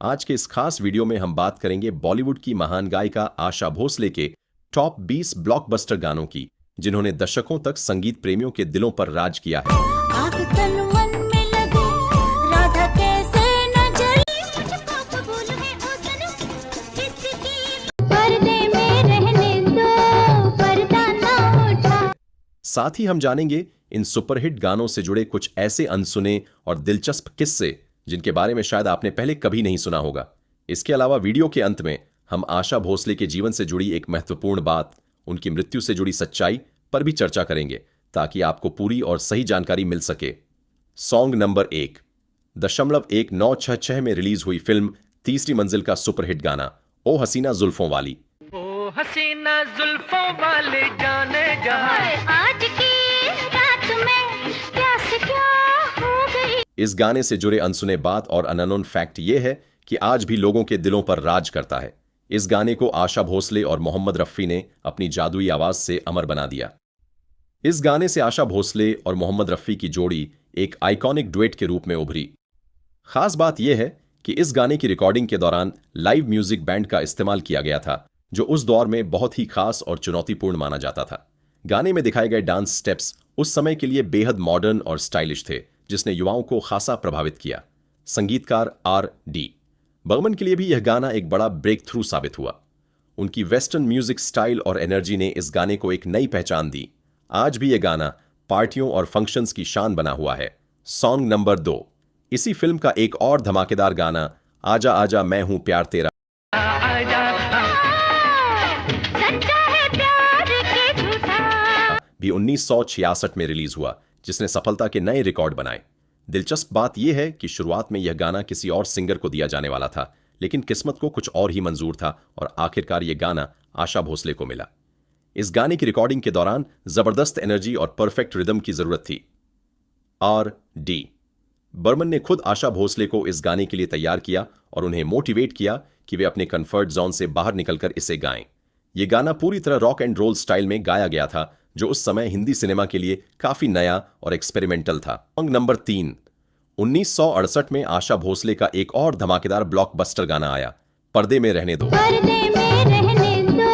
आज के इस खास वीडियो में हम बात करेंगे बॉलीवुड की महान गायिका आशा भोसले के टॉप 20 ब्लॉकबस्टर गानों की, जिन्होंने दशकों तक संगीत प्रेमियों के दिलों पर राज किया है। आग तन मन में लगे, राधा कैसे न जले, मुझको कबूल है ओ सनम, किसकी पर्दे में रहने दो, पर्दा ना उठा। साथ ही हम जानेंगे इन सुपरहिट गानों से जुड़े कुछ ऐसे अनसुने और दिलचस्प किस्से जिनके बारे में शायद आपने पहले कभी नहीं सुना होगा। इसके अलावा वीडियो के अंत में हम आशा भोसले के जीवन से जुड़ी एक महत्वपूर्ण बात, उनकी मृत्यु से जुड़ी सच्चाई पर भी चर्चा करेंगे, ताकि आपको पूरी और सही जानकारी मिल सके। सॉन्ग नंबर 1, 1966 में रिलीज हुई फिल्म तीसरी मंजिल का सुपरहिट गाना ओ हसीना जुल्फों वाली। ओ हसीना जुल्फों वाले जाने जा, आज की रात में प्यास क्या हो गई। इस गाने से जुड़े अनसुने बात और अननोन फैक्ट ये है कि आज भी लोगों के दिलों पर राज करता है। इस गाने को आशा भोसले और मोहम्मद रफ़ी ने अपनी जादुई आवाज से अमर बना दिया। इस गाने से आशा भोसले और मोहम्मद रफ़ी की जोड़ी एक आइकॉनिक डुएट के रूप में उभरी। खास बात यह है कि इस गाने की रिकॉर्डिंग के दौरान लाइव म्यूजिक बैंड का इस्तेमाल किया गया था, जो उस दौर में बहुत ही खास और चुनौतीपूर्ण माना जाता था। गाने में दिखाए गए डांस स्टेप्स उस समय के लिए बेहद मॉडर्न और स्टाइलिश थे, जिसने युवाओं को खासा प्रभावित किया। संगीतकार R.D. बर्मन के लिए भी यह गाना एक बड़ा ब्रेक थ्रू साबित हुआ। उनकी वेस्टर्न म्यूजिक स्टाइल और एनर्जी ने इस गाने को एक नई पहचान दी। आज भी यह गाना पार्टियों और फंक्शंस की शान बना हुआ है। सॉन्ग नंबर 2, इसी फिल्म का एक और धमाकेदार गाना आजा आजा मैं हूं प्यार तेरा आजा सच्चा है प्यार के झूठा। भी 1966 में रिलीज हुआ, जिसने सफलता के नए रिकॉर्ड बनाए। दिलचस्प बात यह है कि शुरुआत में यह गाना किसी और सिंगर को दिया जाने वाला था, लेकिन किस्मत को कुछ और ही मंजूर था और आखिरकार यह गाना आशा भोसले को मिला। इस गाने की रिकॉर्डिंग के दौरान जबरदस्त एनर्जी और परफेक्ट रिदम की जरूरत थी। R.D. बर्मन ने खुद आशा भोसले को इस गाने के लिए तैयार किया और उन्हें मोटिवेट किया कि वे अपने कंफर्ट जोन से बाहर निकलकर इसे गाएं। यह गाना पूरी तरह रॉक एंड रोल स्टाइल में गाया गया था, जो उस समय हिंदी सिनेमा के लिए काफी नया और एक्सपेरिमेंटल था। सॉन्ग नंबर 3, 1968 में आशा भोसले का एक और धमाकेदार ब्लॉकबस्टर गाना आया, पर्दे में रहने दो, पर्दे में रहने दो,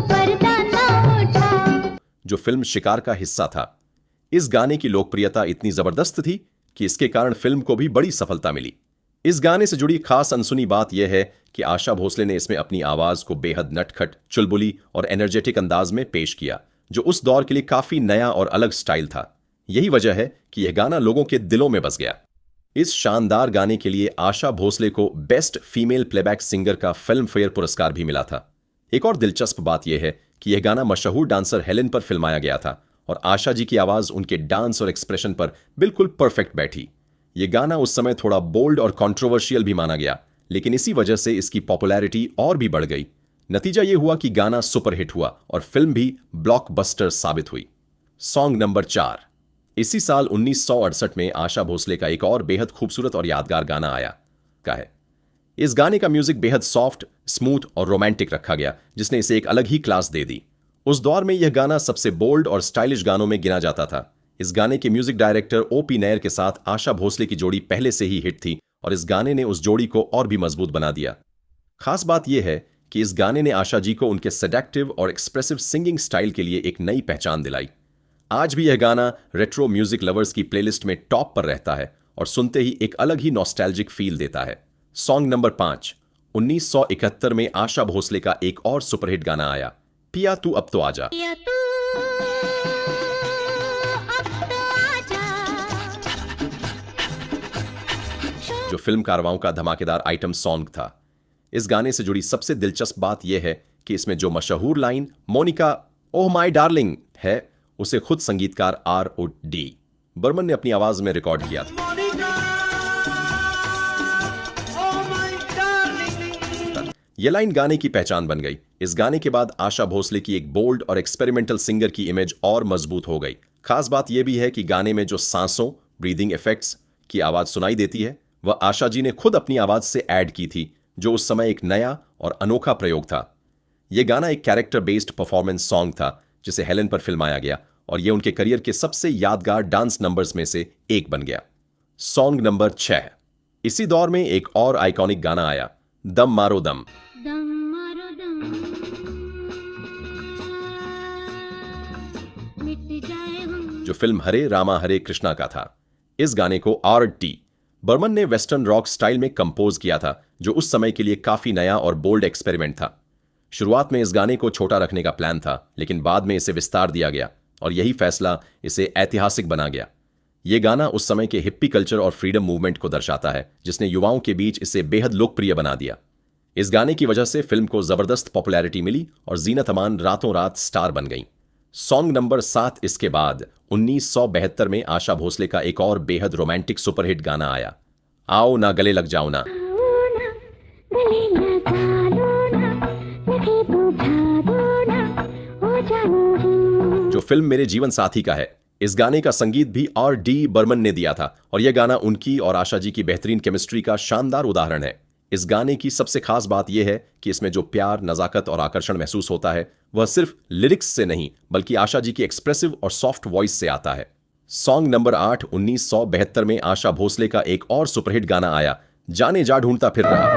पर्दा ना उठा। जो फिल्म शिकार का हिस्सा था। इस गाने की लोकप्रियता इतनी जबरदस्त थी कि इसके कारण फिल्म को भी बड़ी सफलता मिली। इस गाने से जुड़ी खास अनसुनी बात यह है कि आशा भोसले ने इसमें अपनी आवाज को बेहद नटखट, चुलबुली और एनर्जेटिक अंदाज में पेश किया, जो उस दौर के लिए काफी नया और अलग स्टाइल था। यही वजह है कि यह गाना लोगों के दिलों में बस गया। इस शानदार गाने के लिए आशा भोसले को बेस्ट फीमेल प्लेबैक सिंगर का फिल्म फेयर पुरस्कार भी मिला था। एक और दिलचस्प बात यह है कि यह गाना मशहूर डांसर हेलेन पर फिल्माया गया था और आशा जी की आवाज उनके डांस और एक्सप्रेशन पर बिल्कुल परफेक्ट बैठी। यह गाना उस समय थोड़ा बोल्ड और कंट्रोवर्शियल भी माना गया, लेकिन इसी वजह से इसकी पॉपुलैरिटी और भी बढ़ गई। नतीजा यह हुआ कि गाना सुपरहिट हुआ और फिल्म भी ब्लॉकबस्टर साबित हुई। सॉन्ग नंबर 4, इसी साल 1968 में आशा भोसले का एक और बेहद खूबसूरत और यादगार गाना आया है। इस गाने का म्यूजिक बेहद सॉफ्ट, स्मूथ और रोमांटिक रखा गया, जिसने इसे एक अलग ही क्लास दे दी। उस दौर में यह गाना सबसे बोल्ड और स्टाइलिश गानों में गिना जाता था। इस गाने के म्यूजिक डायरेक्टर O.P. नैयर के साथ आशा भोसले की जोड़ी पहले से ही हिट थी और इस गाने ने उस जोड़ी को और भी मजबूत बना दिया। खास बात यह है कि इस गाने ने आशा जी को उनके सेडक्टिव और एक्सप्रेसिव सिंगिंग स्टाइल के लिए एक नई पहचान दिलाई। आज भी यह गाना रेट्रो म्यूजिक लवर्स की प्लेलिस्ट में टॉप पर रहता है और सुनते ही एक अलग ही नॉस्टैल्जिक फील देता है। सॉन्ग नंबर 5, 1971 में आशा भोसले का एक और सुपरहिट गाना आया, पिया तू अब तो आजा, या तू अब तो आजा। जो फिल्म कारवां का धमाकेदार आइटम सॉन्ग था। इस गाने से जुड़ी सबसे दिलचस्प बात यह है कि इसमें जो मशहूर line Monica oh my darling है, उसे खुद संगीतकार R.D. बर्मन ने अपनी आवाज में रिकॉर्ड किया था। Monica oh my darling. यह लाइन गाने की पहचान बन गई। इस गाने के बाद आशा भोसले की एक बोल्ड और एक्सपेरिमेंटल सिंगर की इमेज और मजबूत हो गई। खास बात यह भी है कि गाने में जो सांसों, ब्रीदिंग इफेक्ट्स की आवाज सुनाई देती है, वह आशा जी ने खुद अपनी आवाज से ऐड की थी, जो उस समय एक नया और अनोखा प्रयोग था। यह गाना एक कैरेक्टर बेस्ड परफॉर्मेंस सॉन्ग था, जिसे हेलेन पर फिल्माया गया और यह उनके करियर के सबसे यादगार डांस नंबर्स में से एक बन गया। सॉन्ग नंबर 6, इसी दौर में एक और आइकॉनिक गाना आया, दम मारो दम, दम मारो दम, मिट जाए हम। जो फिल्म हरे रामा हरे कृष्णा का था। इस गाने को R.D. बर्मन ने वेस्टर्न रॉक स्टाइल में कंपोज किया था, जो उस समय के लिए काफी नया और बोल्ड एक्सपेरिमेंट था। शुरुआत में इस गाने को छोटा रखने का प्लान था, लेकिन बाद में इसे विस्तार दिया गया और यही फैसला इसे ऐतिहासिक बना गया। यह गाना उस समय के हिप्पी कल्चर और फ्रीडम मूवमेंट को दर्शाता है, जिसने युवाओं के बीच इसे बेहद लोकप्रिय बना दिया। इस गाने की वजह से फिल्म को जबरदस्त पॉपुलैरिटी मिली और जीनत अमान रातों रात स्टार बन गईं। सॉन्ग नंबर 7 इसके बाद 1972 में आशा भोसले का एक और बेहद रोमांटिक सुपरहिट गाना आया, आओ ना गले लग जाओ ना, गले लगा लो ना, मुझे बुझा दो ना, हो जाऊं। जो फिल्म मेरे जीवन साथी का है। इस गाने का संगीत भी R.D. बर्मन ने दिया था और यह गाना उनकी और आशा जी की बेहतरीन केमिस्ट्री का शानदार उदाहरण है। इस गाने की सबसे खास बात यह है कि इसमें जो प्यार, नजाकत और आकर्षण महसूस होता है वह सिर्फ लिरिक्स से नहीं बल्कि आशा जी की एक्सप्रेसिव और सॉफ्ट वॉइस से आता है। सॉन्ग नंबर 8 1972 में आशा भोसले का एक और सुपरहिट गाना आया, जाने जा ढूंढता फिर रहा,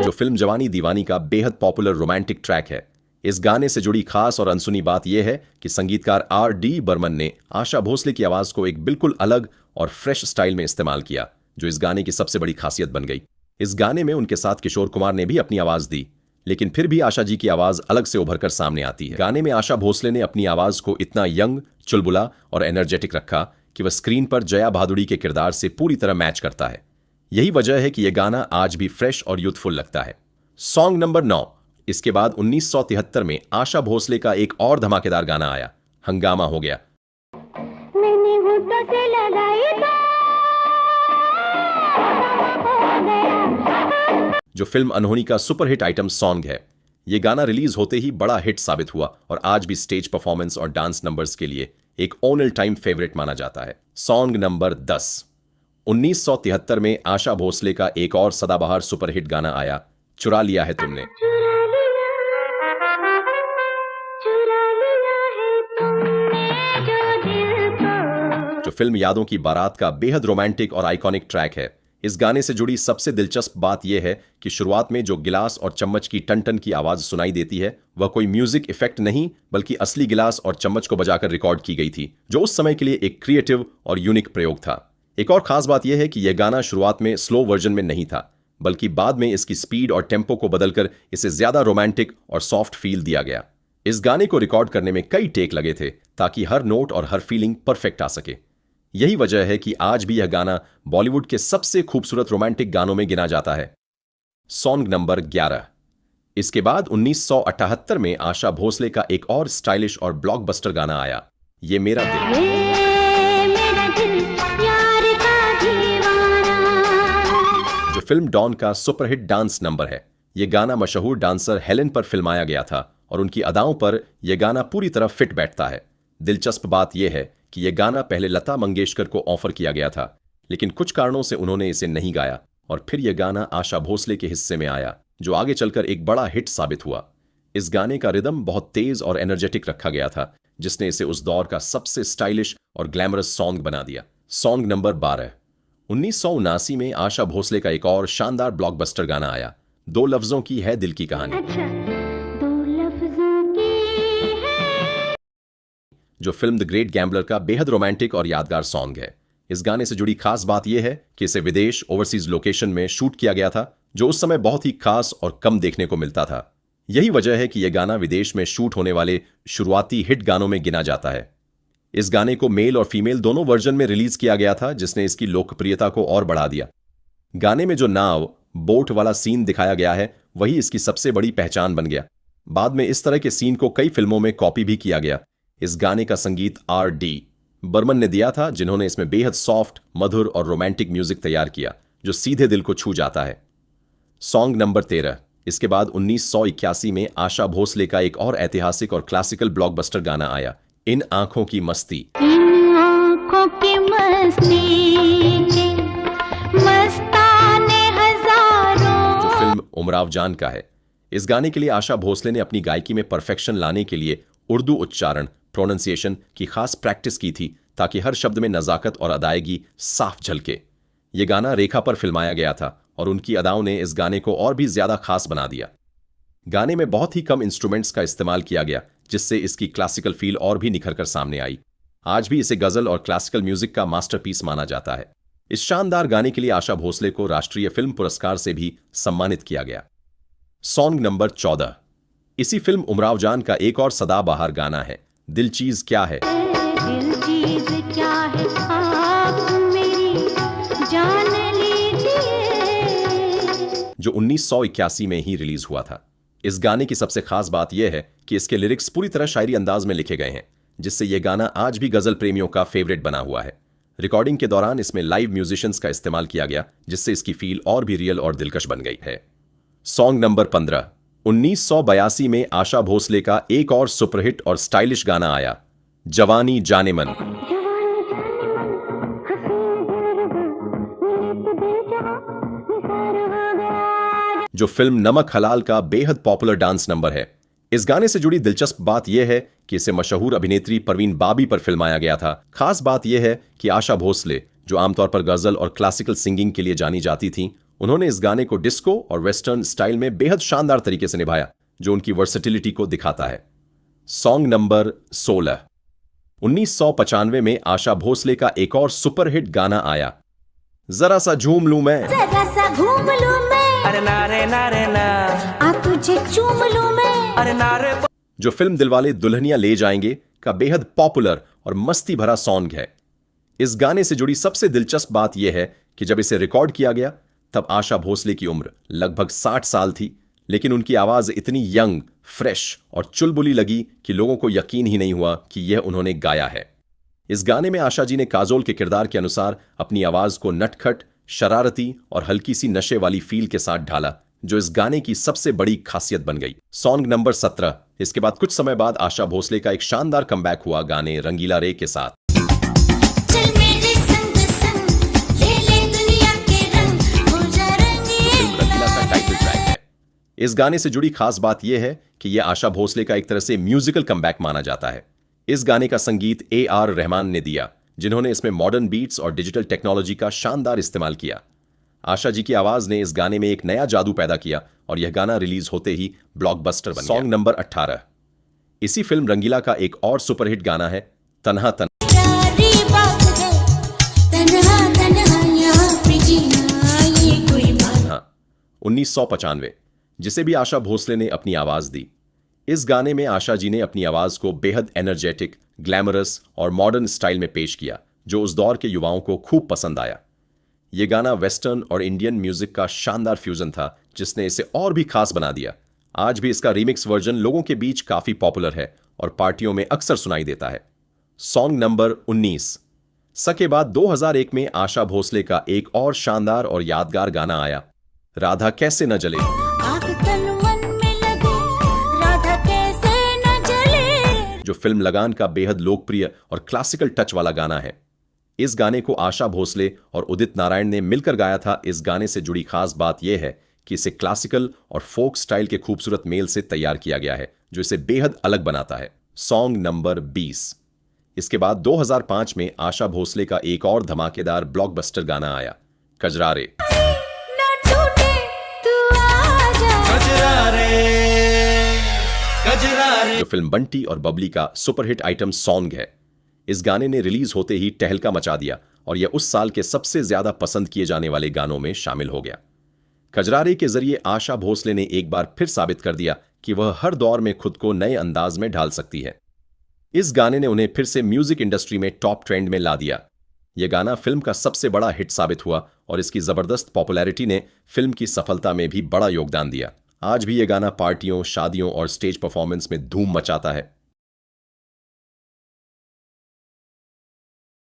जो फिल्म जवानी दीवानी का बेहद पॉपुलर रोमांटिक ट्रैक है। इस गाने से जुड़ी खास और अनसुनी बात यह है कि संगीतकार R.D. बर्मन ने आशा भोसले की आवाज को एक बिल्कुल अलग और फ्रेश स्टाइल में इस्तेमाल किया, जो इस गाने की सबसे बड़ी खासियत बन गई। इस गाने में उनके साथ किशोर कुमार ने भी अपनी आवाज दी, लेकिन फिर भी आशा जी की आवाज अलग से उभरकर सामने आती है। गाने में आशा भोसले ने अपनी आवाज को इतना यंग, चुलबुला और एनर्जेटिक रखा कि वह स्क्रीन पर जया भादुड़ी के किरदार से पूरी तरह मैच करता है। यही वजह है कि यह गाना आज भी फ्रेश और यूथफुल लगता है। सॉन्ग नंबर 9 इसके बाद 1973 में आशा भोसले का एक और धमाकेदार गाना आया, हंगामा हो गया, मैंने होठों से लगाई तो हो गया। जो फिल्म अनहोनी का सुपरहिट आइटम सॉन्ग है। यह गाना रिलीज होते ही बड़ा हिट साबित हुआ और आज भी स्टेज परफॉर्मेंस और डांस नंबर्स के लिए एक ऑल टाइम फेवरेट माना जाता है। सॉन्ग नंबर 10 1973 में आशा भोसले का एक और सदाबहार सुपरहिट गाना आया, चुरा लिया है तुमने, चुरा लिया है तुमने जो दिल को। जो फिल्म यादों की बारात का बेहद रोमांटिक और आइकॉनिक ट्रैक है। इस गाने से जुड़ी सबसे दिलचस्प बात यह है कि शुरुआत में जो गिलास और चम्मच की टन टन की आवाज सुनाई देती है वह कोई म्यूजिक इफेक्ट नहीं बल्कि असली गिलास और चम्मच को बजाकर रिकॉर्ड की गई थी, जो उस समय के लिए एक क्रिएटिव और यूनिक प्रयोग था। एक और खास बात यह है कि यह गाना शुरुआत में स्लो वर्जन में नहीं था, बल्कि बाद में इसकी स्पीड और टेम्पो को बदलकर इसे ज्यादा रोमांटिक और सॉफ्ट फील दिया गया। इस गाने को रिकॉर्ड करने में कई टेक लगे थे ताकि हर नोट और हर फीलिंग परफेक्ट आ सके। यही वजह है कि आज भी यह गाना बॉलीवुड के सबसे खूबसूरत रोमांटिक गानों में गिना जाता है। सॉन्ग नंबर 11 इसके बाद 1978 में आशा भोसले का एक और स्टाइलिश और ब्लॉकबस्टर गाना आया, ये मेरा दिल, ये मेरा दिल यार का दीवाना। जो फिल्म डॉन का सुपरहिट डांस नंबर है। यह गाना मशहूर डांसर हेलेन पर फिल्माया गया था और उनकी अदाओं पर यह गाना पूरी तरह फिट बैठता है। दिलचस्प बात यह है कि यह गाना पहले लता मंगेशकर को ऑफर किया गया था, लेकिन कुछ कारणों से उन्होंने इसे नहीं गाया और फिर यह गाना आशा भोसले के हिस्से में आया, जो आगे चलकर एक बड़ा हिट साबित हुआ। इस गाने का रिदम बहुत तेज और एनर्जेटिक रखा गया था, जिसने इसे उस दौर का सबसे स्टाइलिश और ग्लैमरस सॉन्ग बना दिया। सॉन्ग नंबर 12 1979 में आशा भोसले का एक और शानदार ब्लॉकबस्टर गाना आया, दो लफ्जों की है दिल की कहानी, अच्छा, दो लफ्जों की है। जो फिल्म द ग्रेट गैम्बलर का बेहद रोमांटिक और यादगार सॉन्ग है। इस गाने से जुड़ी खास बात यह है कि इसे विदेश ओवरसीज लोकेशन में शूट किया गया था, जो उस समय बहुत ही खास और कम देखने को मिलता था। यही वजह है कि यह गाना विदेश में शूट होने वाले शुरुआती हिट गानों में गिना जाता है। इस गाने को मेल और फीमेल दोनों वर्जन में रिलीज किया गया था, जिसने इसकी लोकप्रियता को और बढ़ा दिया। गाने में जो नाव बोट वाला सीन दिखाया गया है वही इसकी सबसे बड़ी पहचान बन गया। बाद में इस तरह के सीन को कई फिल्मों में कॉपी भी किया गया। इस गाने का संगीत R.D. बर्मन ने दिया था, जिन्होंने इसमें बेहद सॉफ्ट, मधुर और रोमांटिक म्यूजिक तैयार किया, जो सीधे दिल को छू जाता है। सॉन्ग नंबर 13 इसके बाद 1981 में आशा भोसले का एक और ऐतिहासिक और क्लासिकल ब्लॉकबस्टर गाना आया, इन आंखों की मस्ती, इन आँखों की मस्ती के मस्ताने हजारों। जो फिल्म उमराव जान का है। इस गाने के लिए आशा भोसले ने अपनी गायकी में परफेक्शन लाने के लिए उर्दू उच्चारण प्रोनाउंसिएशन की खास प्रैक्टिस की थी ताकि हर शब्द में नज़ाकत और अदायगी साफ झलके। ये गाना रेखा पर फिल्माया गया था और उनकी अदाओं ने इस गाने को और भी ज्यादा खास बना दिया। गाने में बहुत ही कम इंस्ट्रूमेंट्स का इस्तेमाल किया गया, जिससे इसकी क्लासिकल फील और भी निखर कर सामने आई। आज भी इसे गजल और क्लासिकल म्यूजिक का मास्टरपीस माना जाता है। इस शानदार गाने के लिए आशा भोसले को राष्ट्रीय फिल्म पुरस्कार से भी सम्मानित किया गया। सॉन्ग नंबर 14 इसी फिल्म उमराव जान का एक और सदाबहार गाना है, दिल चीज क्या है। दिल चीज क्या है आप मेरी जान लीजिए, जो 1981 में ही रिलीज हुआ था। इस गाने की सबसे खास बात यह है कि इसके लिरिक्स पूरी तरह शायरी अंदाज में लिखे गए हैं, जिससे यह गाना आज भी गजल प्रेमियों का फेवरेट बना हुआ है। रिकॉर्डिंग के दौरान इसमें लाइव म्यूजिशियंस का इस्तेमाल किया गया, जिससे इसकी फील और भी रियल और दिलकश बन गई है। सॉन्ग नंबर 15 1982 में आशा भोसले का एक और सुपरहिट और स्टाइलिश गाना आया, जवानी जाने मन। जो फिल्म नमक हलाल का बेहद पॉपुलर डांस नंबर है। इस गाने से जुड़ी दिलचस्प बात यह है कि इसे मशहूर अभिनेत्री परवीन बाबी पर फिल्माया गया था। खास बात यह है कि आशा भोसले, जो आमतौर पर गजल और क्लासिकल सिंगिंग के लिए जानी जाती थीं, उन्होंने इस गाने को डिस्को और वेस्टर्न स्टाइल में बेहद शानदार तरीके से निभाया, जो उनकी वर्सेटिलिटी को दिखाता है। सॉन्ग नंबर 16 1995 में आशा भोसले का एक और सुपरहिट गाना आया, जरा सा झूम लूं मैं। जरा सा घूम लूं मैं, अरे नारे नारे ना, आ तुझे चूम लूं मैं। अरे नारे जो फिल्म दिलवाले दुल्हनिया ले जाएंगे का बेहद पॉपुलर और मस्ती भरा सॉन्ग है। इस गाने से जुड़ी सबसे दिलचस्प बात यह है कि जब इसे रिकॉर्ड किया गया तब आशा भोसले की उम्र लगभग 60 साल थी, लेकिन उनकी आवाज इतनी यंग, फ्रेश और चुलबुली लगी कि लोगों को यकीन ही नहीं हुआ कि यह उन्होंने गाया है। इस गाने में आशा जी ने काजोल के किरदार के अनुसार अपनी आवाज को नटखट, शरारती और हल्की सी नशे वाली फील के साथ ढाला, जो इस गाने की सबसे बड़ी खासियत बन गई। सॉन्ग नंबर 17 इसके बाद कुछ समय बाद आशा भोसले का एक शानदार कमबैक हुआ गाने रंगीला रे के साथ। चल मेरे संग संग ले ले दुनिया के रंग, हो जा रंगीला। फिल्म रंगीला का टाइटल ट्रैक है। इस गाने से जुड़ी खास बात यह है कि यह आशा भोसले का एक तरह से म्यूजिकल कमबैक माना जाता है। इस गाने का संगीत AR रहमान ने दिया, जिन्होंने इसमें मॉडर्न बीट्स और डिजिटल टेक्नोलॉजी का शानदार इस्तेमाल किया। आशा जी की आवाज ने इस गाने में एक नया जादू पैदा किया और यह गाना रिलीज होते ही ब्लॉकबस्टर बन गया। सॉन्ग नंबर 18 इसी फिल्म रंगीला का एक और सुपरहिट गाना है, तन्हा तन्हा। प्यारी बात है, तन्हा तन्हा यहाँ पे जीना ये कोई बात। 1995 जिसे भी आशा भोसले ने अपनी आवाज दी। इस गाने में आशा जी ने अपनी आवाज को बेहद एनर्जेटिक, ग्लैमरस और मॉडर्न स्टाइल में पेश किया, जो उस दौर के युवाओं को खूब पसंद आया। यह गाना वेस्टर्न और इंडियन म्यूजिक का शानदार फ्यूजन था, जिसने इसे और भी खास बना दिया। आज भी इसका रीमिक्स वर्जन लोगों के बीच काफी पॉपुलर है और पार्टियों में अक्सर सुनाई देता है। सॉन्ग नंबर 19 सके बाद 2001 में आशा भोसले का एक और शानदार और यादगार गाना आया, राधा कैसे न जले। आग तन मन में लगे, राधा कैसे न जले। जो फिल्म लगान का बेहद लोकप्रिय और क्लासिकल टच वाला गाना है। इस गाने को आशा भोसले और उदित नारायण ने मिलकर गाया था। इस गाने से जुड़ी खास बात यह है कि इसे क्लासिकल और फोक स्टाइल के खूबसूरत मेल से तैयार किया गया है, जो इसे बेहद अलग बनाता है। सॉन्ग नंबर 20 इसके बाद 2005 में आशा भोसले का एक और धमाकेदार ब्लॉकबस्टर गाना आया, कजरारे। ना टूटे तू आजा, कजरारे जो फिल्म बंटी और बबली का सुपरहिट आइटम सॉन्ग है। इस गाने ने रिलीज होते ही टहलका मचा दिया और यह उस साल के सबसे ज्यादा पसंद किए जाने वाले गानों में शामिल हो गया। कजरारे के जरिए आशा भोसले ने एक बार फिर साबित कर दिया कि वह हर दौर में खुद को नए अंदाज में ढाल सकती है। इस गाने ने उन्हें फिर से म्यूजिक इंडस्ट्री में टॉप ट्रेंड में ला दिया। यह गाना फिल्म का सबसे बड़ा हिट साबित हुआ और इसकी जबरदस्त पॉपुलैरिटी ने फिल्म की सफलता में भी बड़ा योगदान दिया। आज भी यह गाना पार्टियों, शादियों और स्टेज परफॉर्मेंस में धूम मचाता है।